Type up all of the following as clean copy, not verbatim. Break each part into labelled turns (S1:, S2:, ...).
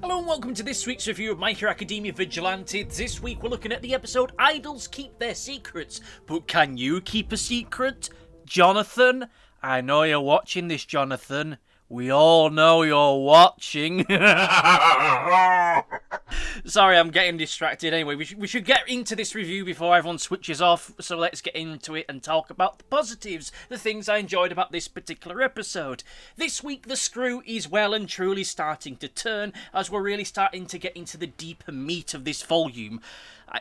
S1: Hello and welcome to this week's review of My Hero Academia Vigilantes. This week we're looking at the episode Idols Keep Their Secrets. But can you keep a secret? Jonathan? I know you're watching this, Jonathan. We all know you're watching. Sorry, I'm getting distracted. Anyway, we should get into this review before everyone switches off. So let's get into it and talk about the positives, the things I enjoyed about this particular episode. This week, the screw is well and truly starting to turn, as we're really starting to get into the deeper meat of this volume,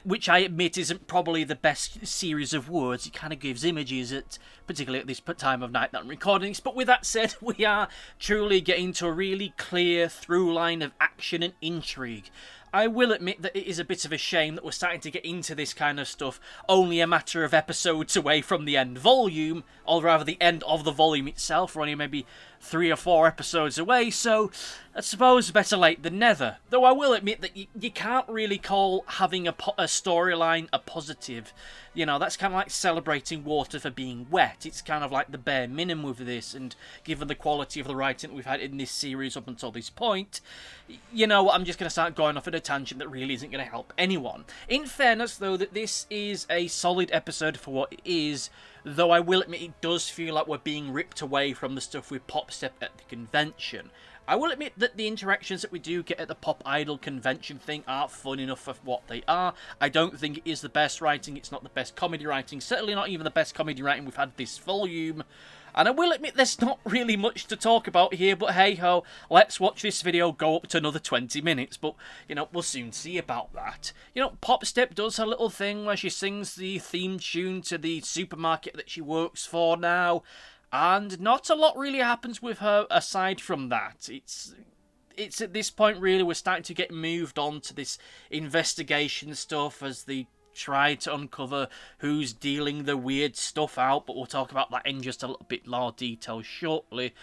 S1: which I admit isn't probably the best series of words. It kind of gives images, particularly at this time of night that I'm recording this. But with that said, we are truly getting to a really clear through line of action and intrigue. I will admit that it is a bit of a shame that we're starting to get into this kind of stuff only a matter of episodes away from the end volume, or rather the end of the volume itself. We're only maybe 3 or 4 episodes away, so I suppose better late than never. Though I will admit that you can't really call having a storyline a positive. You know, that's kind of like celebrating water for being wet. It's kind of like the bare minimum with this, and given the quality of the writing that we've had in this series up until this point, you know, I'm just going to start going off at a tangent that really isn't going to help anyone. In fairness, though, that this is a solid episode for what it is, though I will admit it does feel like we're being ripped away from the stuff with Pop Step at the convention. I will admit that the interactions that we do get at the Pop Idol convention thing are fun enough for what they are. I don't think it is the best writing, it's not the best comedy writing, certainly not even the best comedy writing we've had this volume. And I will admit there's not really much to talk about here, but hey-ho, let's watch this video go up to another 20 minutes, but, you know, we'll soon see about that. You know, Pop Step does her little thing where she sings the theme tune to the supermarket that she works for now, and not a lot really happens with her aside from that. It's at this point, really, we're starting to get moved on to this investigation stuff as they try to uncover who's dealing the weird stuff out, but we'll talk about that in just a little bit more detail shortly.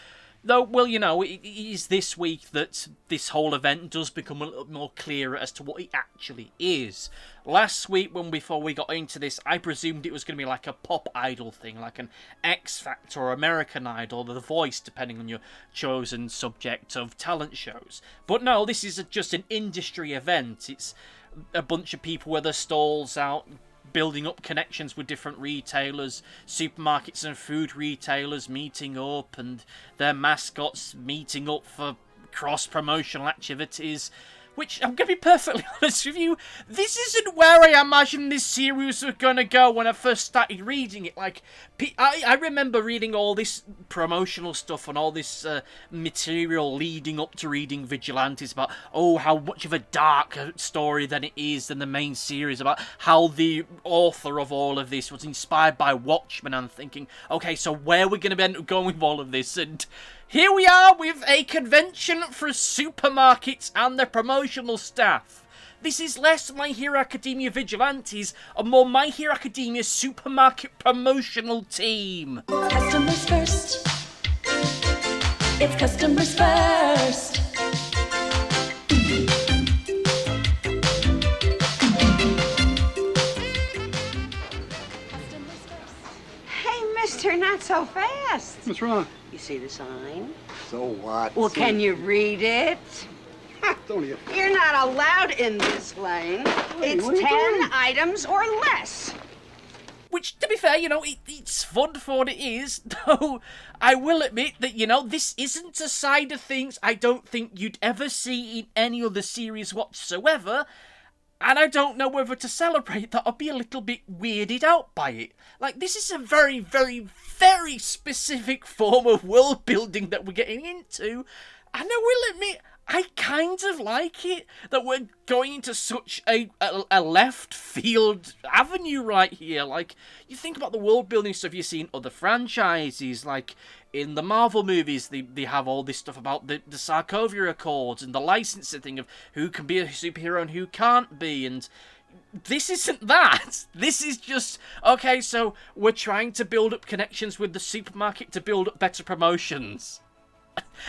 S1: Though, well, you know, it is this week that this whole event does become a little more clearer as to what it actually is. Last week, before we got into this, I presumed it was going to be like a pop idol thing, like an X Factor or American Idol, The Voice, depending on your chosen subject of talent shows. But no, this is just an industry event. It's a bunch of people with their stalls out, building up connections with different retailers, supermarkets and food retailers meeting up, and their mascots meeting up for cross-promotional activities, which, I'm going to be perfectly honest with you, this isn't where I imagined this series was going to go when I first started reading it. Like, I remember reading all this promotional stuff and all this material leading up to reading Vigilantes about, oh, how much of a dark story than it is than the main series, about how the author of all of this was inspired by Watchmen, and thinking, okay, so where are we going to end up going with all of this? And here we are with a convention for supermarkets and their promotional staff. This is less My Hero Academia Vigilantes and more My Hero Academia supermarket promotional team.
S2: Customers first. It's customers first.
S3: Hey, mister, not so fast.
S4: What's wrong?
S3: You see the sign?
S4: So what?
S3: Well, can you read it?
S4: Don't you?
S3: You're not allowed in this lane.
S4: Hey,
S3: It's
S4: what are you
S3: 10
S4: doing?
S3: items or less.
S1: Which, to be fair, you know, it's fun for what it is, though I will admit that, you know, this isn't a side of things I don't think you'd ever see in any other series whatsoever, and I don't know whether to celebrate that or be a little bit weirded out by it. Like, this is a very, very, very specific form of world building that we're getting into, and I will admit, I kind of like it that we're going into such a left field avenue right here. Like, you think about the world building stuff you see in other franchises, like in the Marvel movies, they have all this stuff about the Sokovia Accords and the licensing thing of who can be a superhero and who can't be, and this isn't that. This is just, okay, so we're trying to build up connections with the supermarket to build up better promotions.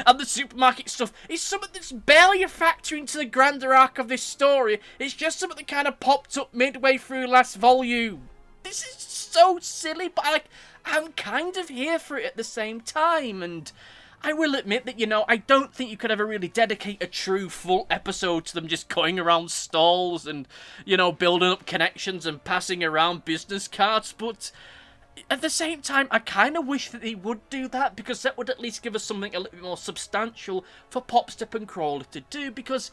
S1: And the supermarket stuff is something that's barely a factor into the grander arc of this story. It's just something that kind of popped up midway through last volume. This is so silly, but I'm kind of here for it at the same time. And I will admit that, I don't think you could ever really dedicate a true full episode to them just going around stalls and, building up connections and passing around business cards, but at the same time, I kind of wish that they would do that, because that would at least give us something a little bit more substantial for Popstep and Crawler to do, because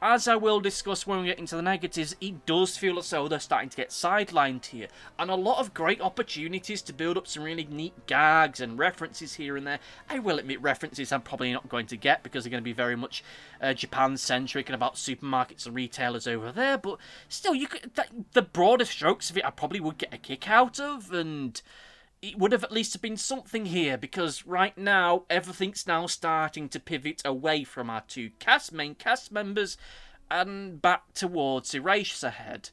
S1: as I will discuss when we get into the negatives, it does feel as though they're starting to get sidelined here. And a lot of great opportunities to build up some really neat gags and references here and there. I will admit references I'm probably not going to get, because they're going to be very much Japan-centric and about supermarkets and retailers over there. But still, the broader strokes of it I probably would get a kick out of, and it would have at least been something here, because right now, everything's now starting to pivot away from our two main cast members and back towards Eraserhead.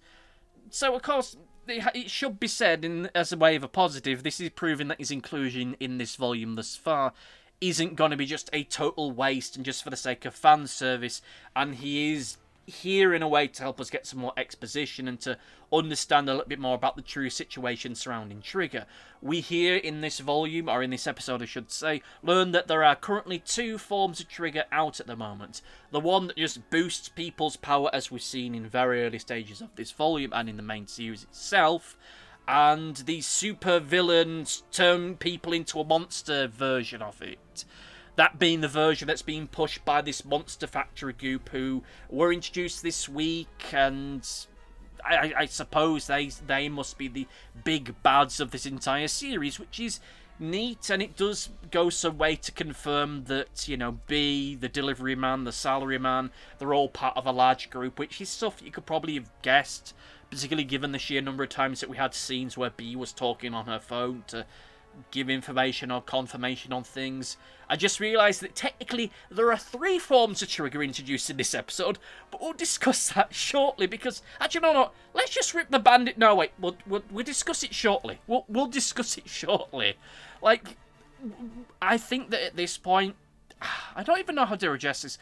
S1: So, of course, it should be said, as a way of a positive, this is proving that his inclusion in this volume thus far isn't going to be just a total waste and just for the sake of fan service, and he is here in a way to help us get some more exposition and to understand a little bit more about the true situation surrounding Trigger. We here in this volume, or in this episode I should say, learn that there are currently two forms of Trigger out at the moment. The one that just boosts people's power, as we've seen in very early stages of this volume and in the main series itself, and the super villains turn people into a monster version of it. That being the version that's being pushed by this Monster Factory group who were introduced this week, and I suppose they must be the big bads of this entire series, which is neat, and it does go some way to confirm that, B, the delivery man, the salary man, they're all part of a large group, which is stuff you could probably have guessed, particularly given the sheer number of times that we had scenes where B was talking on her phone to give information or confirmation on things. I just realised that technically there are 3 forms of Trigger introduced in this episode, but we'll discuss that shortly, because, actually, no, let's just rip the bandit. No, wait, we'll discuss it shortly. We'll discuss it shortly. Like, I think that at this point, I don't even know how to address this.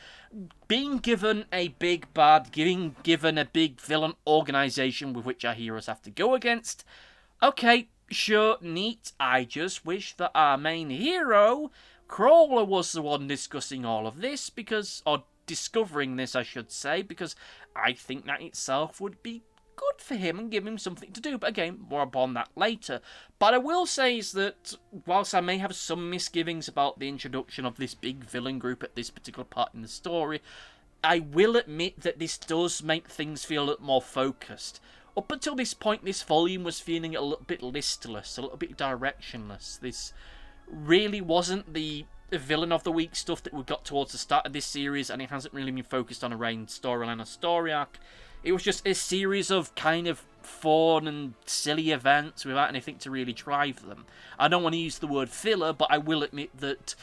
S1: Being given a big bad, given a big villain organisation with which our heroes have to go against, okay, sure, neat. I just wish that our main hero, Crawler, was the one discussing all of this, or discovering this, I should say, because I think that itself would be good for him and give him something to do. But again, more upon that later. But I will say is that, whilst I may have some misgivings about the introduction of this big villain group at this particular part in the story, I will admit that this does make things feel a little more focused. Up until this point, this volume was feeling a little bit listless, a little bit directionless. This really wasn't the villain of the week stuff that we got towards the start of this series, and it hasn't really been focused on a main storyline or story arc. It was just a series of kind of fun and silly events without anything to really drive them. I don't want to use the word filler, but I will admit that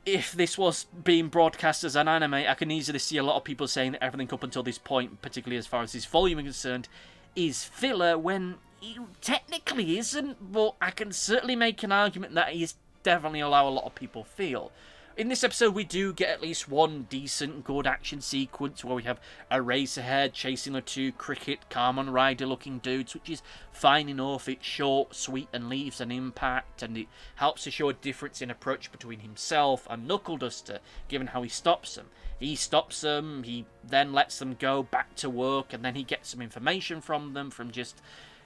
S1: if this was being broadcast as an anime, I can easily see a lot of people saying that everything up until this point, particularly as far as this volume is concerned, is filler, when it technically isn't, but I can certainly make an argument that it is definitely how a lot of people feel. In this episode, we do get at least one decent, good action sequence where we have Eraserhead chasing the 2 cricket Kamen Rider-looking dudes, which is fine enough. It's short, sweet, and leaves an impact, and it helps to show a difference in approach between himself and Knuckle Duster, given how he stops them. He stops them, he then lets them go back to work, and then he gets some information from them from just,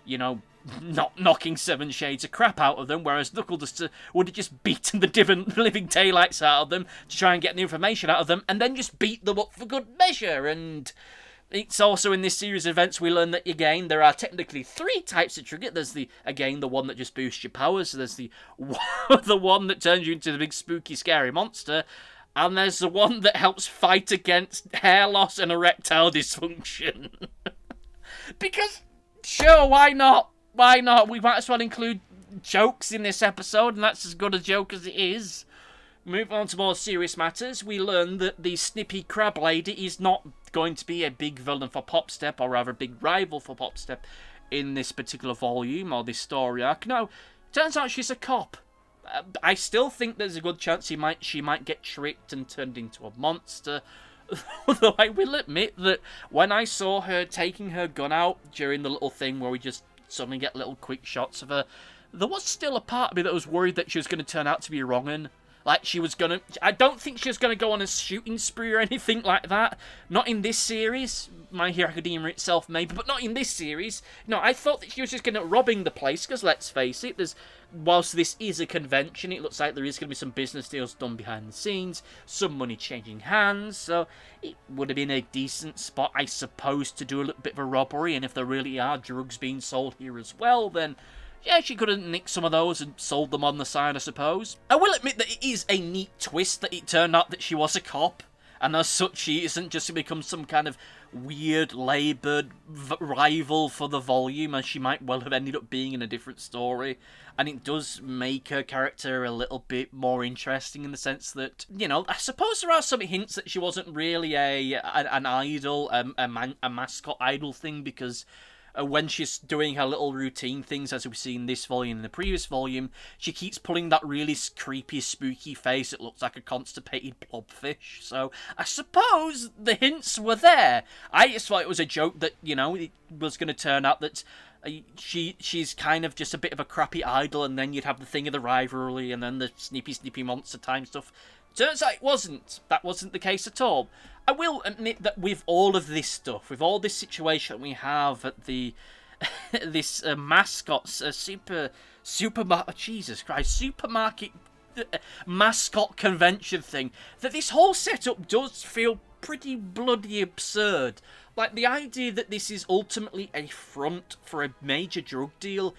S1: not knocking 7 shades of crap out of them, whereas Knuckle Duster would have just beaten the living daylights out of them to try and get the information out of them, and then just beat them up for good measure. And it's also in this series of events we learn that, again, there are technically 3 types of Trigger. There's the one that just boosts your powers, so there's the one that turns you into the big spooky scary monster, and there's the one that helps fight against hair loss and erectile dysfunction. Because, sure, why not? Why not? We might as well include jokes in this episode, and that's as good a joke as it is. Moving on to more serious matters, we learn that the Snippy Crab Lady is not going to be a big villain for Popstep, or rather a big rival for Popstep in this particular volume, or this story arc. No, turns out she's a cop. I still think there's a good chance she might get tricked and turned into a monster. Although I will admit that when I saw her taking her gun out during the little thing where we just suddenly get little quick shots of her, there was still a part of me that was worried that she was going to turn out to be wrong'un. Like she was gonna... I don't think she was gonna go on a shooting spree or anything like that. Not in this series. My Hero Academia itself maybe, but not in this series. No, I thought that she was just gonna robbing the place, because let's face it, whilst this is a convention, it looks like there is going to be some business deals done behind the scenes, some money changing hands, so it would have been a decent spot, I suppose, to do a little bit of a robbery, and if there really are drugs being sold here as well, then... yeah, she could have nicked some of those and sold them on the side, I suppose. I will admit that it is a neat twist that it turned out that she was a cop, and as such she isn't just to become some kind of weird, laboured rival for the volume, as she might well have ended up being in a different story. And it does make her character a little bit more interesting in the sense that, you know, I suppose there are some hints that she wasn't really an idol, a mascot idol thing, because... when she's doing her little routine things, as we've seen in this volume and the previous volume, she keeps pulling that really creepy, spooky face that looks like a constipated blobfish. So I suppose the hints were there. I just thought it was a joke that, you know, it was going to turn out that she's kind of just a bit of a crappy idol, and then you'd have the thing of the rivalry, and then the snippy monster time stuff. Turns out it wasn't. That wasn't the case at all. I will admit that with all of this stuff, with all this situation we have at the this mascots supermarket mascot convention thing, that this whole setup does feel pretty bloody absurd. Like the idea that this is ultimately a front for a major drug deal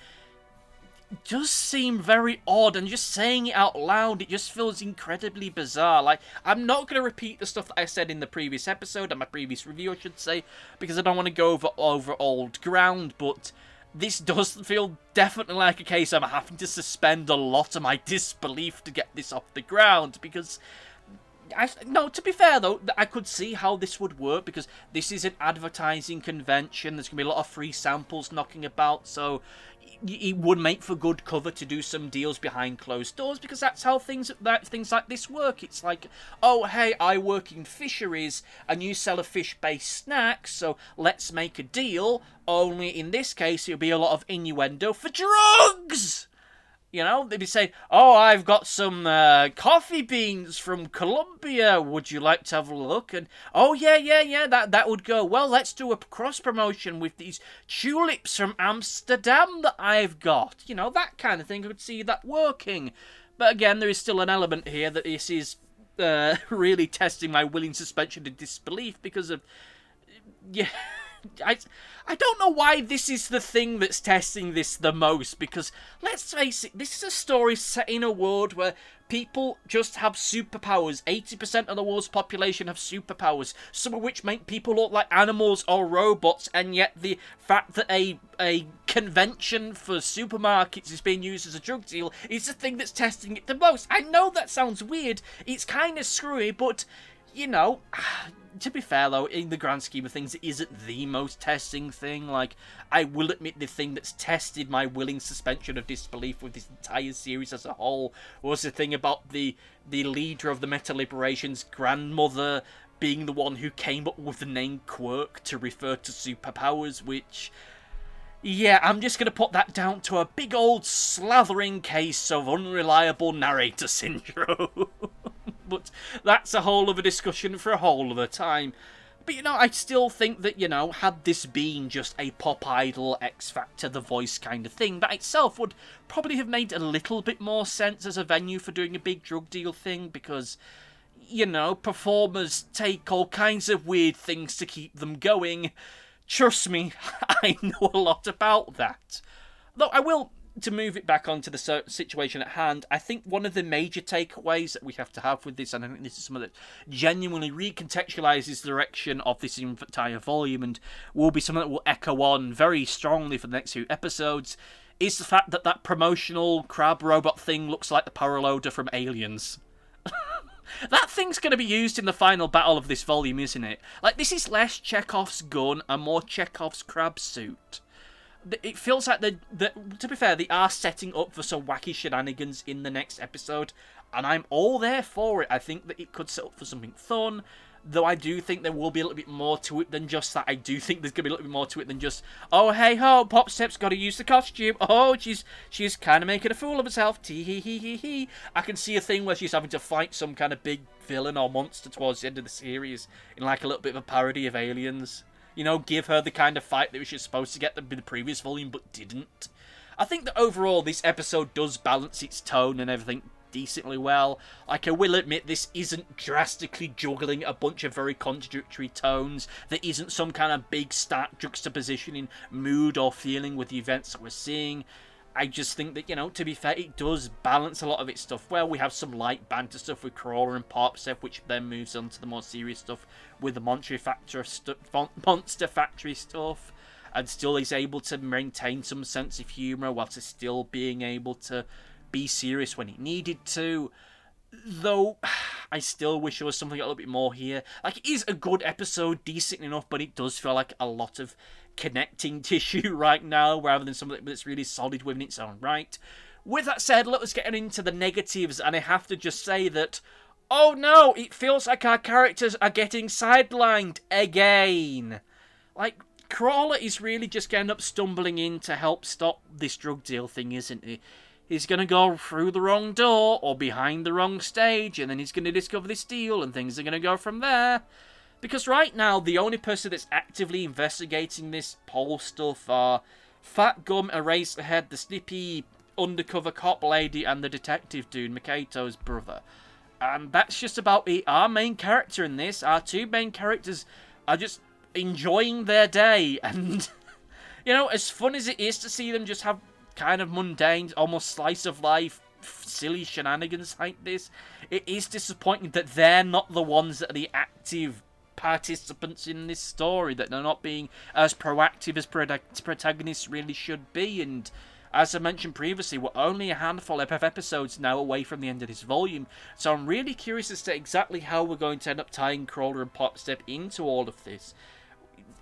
S1: does seem very odd, and just saying it out loud, it just feels incredibly bizarre. Like, I'm not going to repeat the stuff that I said in the previous episode, and my previous review, I should say, because I don't want to go over old ground, but this does feel definitely like a case I'm having to suspend a lot of my disbelief to get this off the ground, because... no, to be fair though, I could see how this would work, because this is an advertising convention, there's going to be a lot of free samples knocking about, so it would make for good cover to do some deals behind closed doors, because that's how things like this work. It's like, oh hey, I work in fisheries and you sell a fish-based snack, so let's make a deal, only in this case it'll be a lot of innuendo for drugs! You know, they'd be saying, oh, I've got some coffee beans from Colombia. Would you like to have a look? And, oh, yeah, that would go. Well, let's do a cross-promotion with these tulips from Amsterdam that I've got. You know, that kind of thing. I could see that working. But again, there is still an element here that this is really testing my willing suspension of disbelief because of... yeah... I don't know why this is the thing that's testing this the most, because, let's face it, this is a story set in a world where people just have superpowers. 80% of the world's population have superpowers, some of which make people look like animals or robots, and yet the fact that a convention for supermarkets is being used as a drug deal is the thing that's testing it the most. I know that sounds weird, it's kind of screwy, but, you know... to be fair, though, in the grand scheme of things, it isn't the most testing thing. Like, I will admit the thing that's tested my willing suspension of disbelief with this entire series as a whole was the thing about the leader of the Meta Liberation's grandmother being the one who came up with the name Quirk to refer to superpowers, which... yeah, I'm just going to put that down to a big old slathering case of unreliable narrator syndrome. But that's a whole other discussion for a whole other time. But, you know, I still think that, you know, had this been just a pop idol, X Factor, The Voice kind of thing, that itself would probably have made a little bit more sense as a venue for doing a big drug deal thing, because, you know, performers take all kinds of weird things to keep them going. Trust me, I know a lot about that. Though I will... to move it back onto the situation at hand, I think one of the major takeaways that we have to have with this, and I think this is something that genuinely recontextualises the direction of this entire volume and will be something that will echo on very strongly for the next few episodes, is the fact that that promotional crab robot thing looks like the power loader from Aliens. That thing's going to be used in the final battle of this volume, isn't it? Like, this is less Chekhov's gun and more Chekhov's crab suit. It feels like to be fair, they are setting up for some wacky shenanigans in the next episode, and I'm all there for it. I think that it could set up for something fun. Though I do think there will be a little bit more to it than just that. I do think there's going to be a little bit more to it than just, oh, hey ho, Popstep's got to use the costume. Oh, she's kind of making a fool of herself. Tee hee hee hee hee. I can see a thing where she's having to fight some kind of big villain or monster towards the end of the series in like a little bit of a parody of Aliens. You know, give her the kind of fight that she was supposed to get in the previous volume but didn't. I think that overall this episode does balance its tone and everything decently well. Like, I will admit, this isn't drastically juggling a bunch of very contradictory tones. There isn't some kind of big stark juxtaposition in mood or feeling with the events that we're seeing. I just think that, you know, to be fair, it does balance a lot of its stuff well. We have some light banter stuff with Crawler and Popstep, which then moves on to the more serious stuff with the Monster Factory stuff, and still is able to maintain some sense of humour whilst still being able to be serious when it needed to. Though, I still wish there was something a little bit more here. Like, it is a good episode, decent enough, but it does feel like a lot of connecting tissue right now, rather than something that's really solid within its own right. With that said, let us get into the negatives, and I have to just say that, oh no, it feels like our characters are getting sidelined again. Like, Crawler is really just getting up stumbling in to help stop this drug deal thing, isn't he? He's going to go through the wrong door or behind the wrong stage, and then he's going to discover this deal, and things are going to go from there. Because right now, the only person that's actively investigating this whole stuff are Fat Gum, Eraserhead, the snippy undercover cop lady, and the detective dude, Makato's brother. And that's just about it. Our main character in this, our two main characters, are just enjoying their day. And, you know, as fun as it is to see them just have kind of mundane, almost slice of life, silly shenanigans like this, it is disappointing that they're not the ones that are the active participants in this story, that they're not being as proactive as protagonists really should be. And as I mentioned previously, we're only a handful of episodes now away from the end of this volume, so I'm really curious as to exactly how we're going to end up tying Crawler and Popstep into all of this.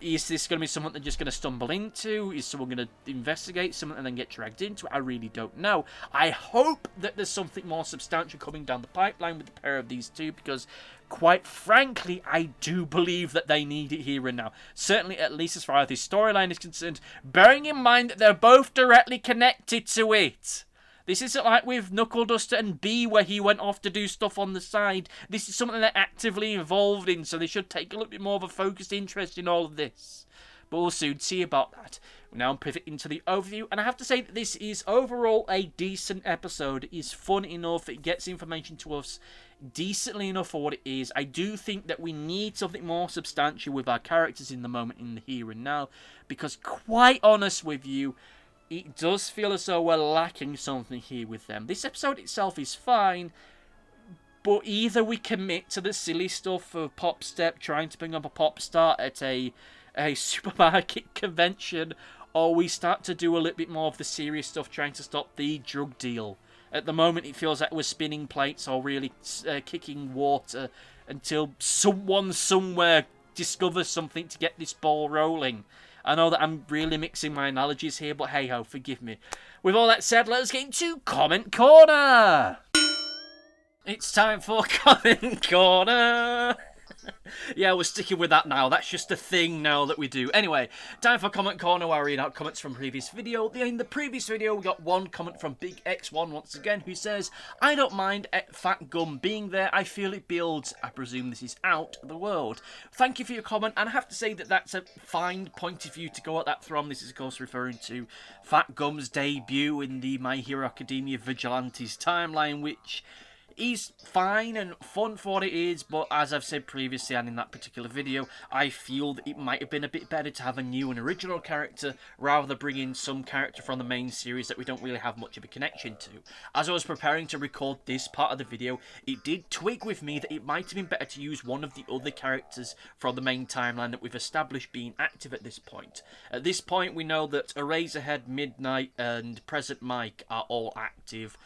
S1: Is this going to be something they're just going to stumble into? Is someone going to investigate something and then get dragged into it? I really don't know. I hope that there's something more substantial coming down the pipeline with the pair of these two, because quite frankly, I do believe that they need it here and now. Certainly, at least as far as this storyline is concerned, bearing in mind that they're both directly connected to it. This isn't like with Knuckle Duster and B, where he went off to do stuff on the side. This is something they're actively involved in, so they should take a little bit more of a focused interest in all of this. But we'll soon see about that. We now pivot into the overview, and I have to say that this is overall a decent episode. It is fun enough, it gets information to us decently enough for what it is. I do think that we need something more substantial with our characters in the moment, in the here and now, because quite honest with you, it does feel as though we're lacking something here with them. This episode itself is fine, but either we commit to the silly stuff of Popstep trying to bring up a pop star at a supermarket convention, or we start to do a little bit more of the serious stuff trying to stop the drug deal. At the moment, it feels like we're spinning plates or really kicking water until someone somewhere discovers something to get this ball rolling. I know that I'm really mixing my analogies here, but hey-ho, forgive me. With all that said, let us get into Comment Corner! It's time for Comment Corner! Yeah, we're sticking with that now. That's just a thing now that we do. Anyway, time for Comment Corner, where I read out comments from previous video. In the previous video, we got one comment from Big X1 once again, who says, I don't mind Fat Gum being there. I feel it builds. I presume this is out of the world. Thank you for your comment, and I have to say that that's a fine point of view to go at that from. This is, of course, referring to Fat Gum's debut in the My Hero Academia Vigilantes timeline, which is fine and fun for what it is, but as I've said previously and in that particular video, I feel that it might have been a bit better to have a new and original character rather than bring in some character from the main series that we don't really have much of a connection to. As I was preparing to record this part of the video, it did twig with me that it might have been better to use one of the other characters from the main timeline that we've established being active at this point. At this point, we know that Eraserhead, Midnight, and Present Mike are all active.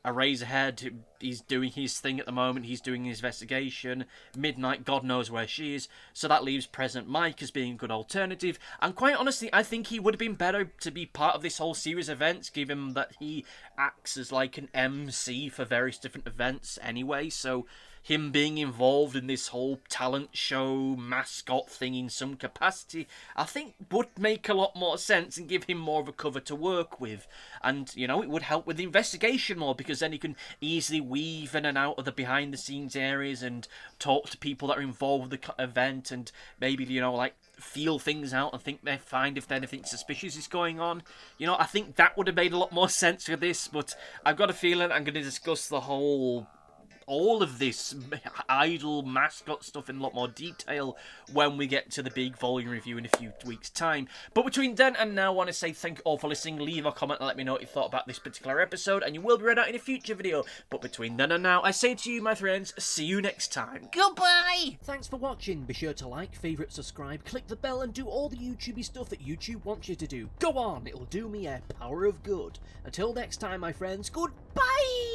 S1: Eraserhead he's doing his thing at the moment. He's doing his investigation. Midnight, God knows where she is. So that leaves President Mike as being a good alternative. And quite honestly, I think he would have been better to be part of this whole series of events, given that he acts as like an MC for various different events anyway. So him being involved in this whole talent show mascot thing in some capacity, I think would make a lot more sense and give him more of a cover to work with. And, you know, it would help with the investigation more, because then he can easily weave in and out of the behind the scenes areas and talk to people that are involved with the event, and maybe, you know, like feel things out and think they find if anything suspicious is going on. You know, I think that would have made a lot more sense for this, but I've got a feeling I'm going to discuss all of this idle mascot stuff in a lot more detail when we get to the big volume review in a few weeks' time. But between then and now, I want to say thank you all for listening. Leave a comment and let me know what you thought about this particular episode, and you will be read out in a future video. But between then and now, I say to you, my friends, see you next time. Goodbye! Thanks for watching. Be sure to like, favourite, subscribe, click the bell, and do all the YouTubey stuff that YouTube wants you to do. Go on, it'll do me a power of good. Until next time, my friends, goodbye!